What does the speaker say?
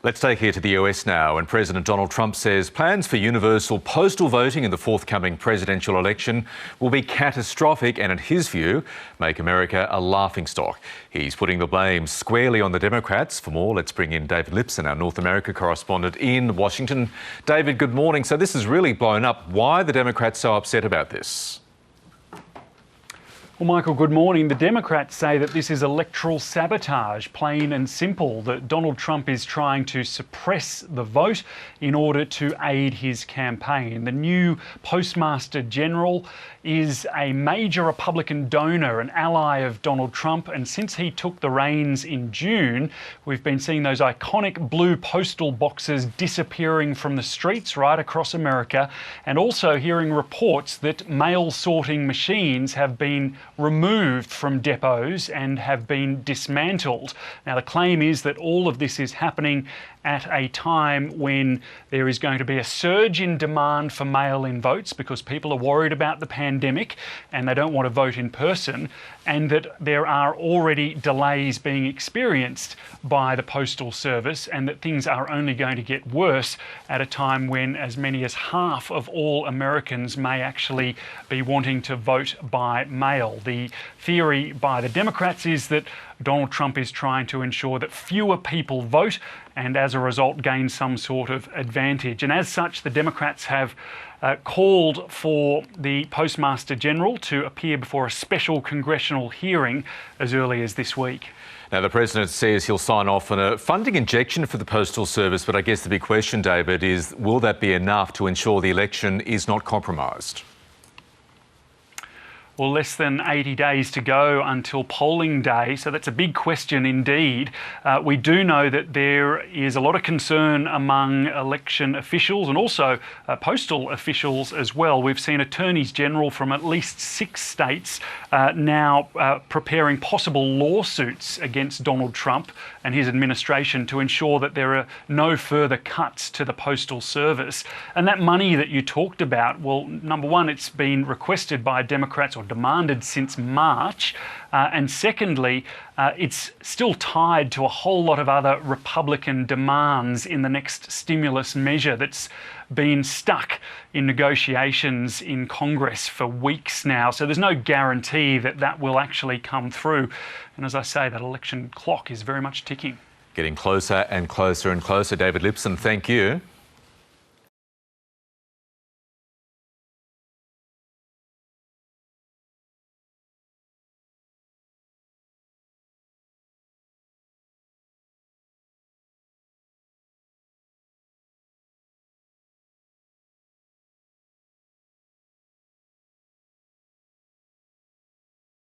Let's take it to the US now, and President Donald Trump says plans for universal postal voting in the forthcoming presidential election will be catastrophic and, in his view, make America a laughingstock. He's putting the blame squarely on the Democrats. For more, let's bring in David Lipson, our North America correspondent in Washington. David, good morning. So this has really blown up. Why are the Democrats so upset about this? Well, Michael, good morning. The Democrats say that this is electoral sabotage, plain and simple, that Donald Trump is trying to suppress the vote in order to aid his campaign. The new Postmaster General is a major Republican donor, an ally of Donald Trump, and since he took the reins in June, we've been seeing those iconic blue postal boxes disappearing from the streets right across America, and also hearing reports that mail sorting machines have been removed from depots and have been dismantled. Now, the claim is that all of this is happening at a time when there is going to be a surge in demand for mail-in votes because people are worried about the pandemic and they don't want to vote in person, and that there are already delays being experienced by the Postal Service, and that things are only going to get worse at a time when as many as half of all Americans may actually be wanting to vote by mail. The theory by the Democrats is that Donald Trump is trying to ensure that fewer people vote and as a result gain some sort of advantage. And as such, the Democrats have called for the Postmaster General to appear before a special congressional hearing as early as this week. Now, the President says he'll sign off on a funding injection for the Postal Service, but I guess the big question, David, is will that be enough to ensure the election is not compromised? Well, less than 80 days to go until polling day, so that's a big question indeed. We do know that there is a lot of concern among election officials and also postal officials as well. We've seen attorneys general from at least 6 states now preparing possible lawsuits against Donald Trump and his administration to ensure that there are no further cuts to the Postal Service. And that money that you talked about, well, number one, it's been requested by Democrats or demanded since March, and secondly, it's still tied to a whole lot of other Republican demands in the next stimulus measure that's been stuck in negotiations in Congress for weeks now. So there's no guarantee that that will actually come through. And as I say, that election clock is very much ticking. Getting closer and closer and closer. David Lipson, thank you.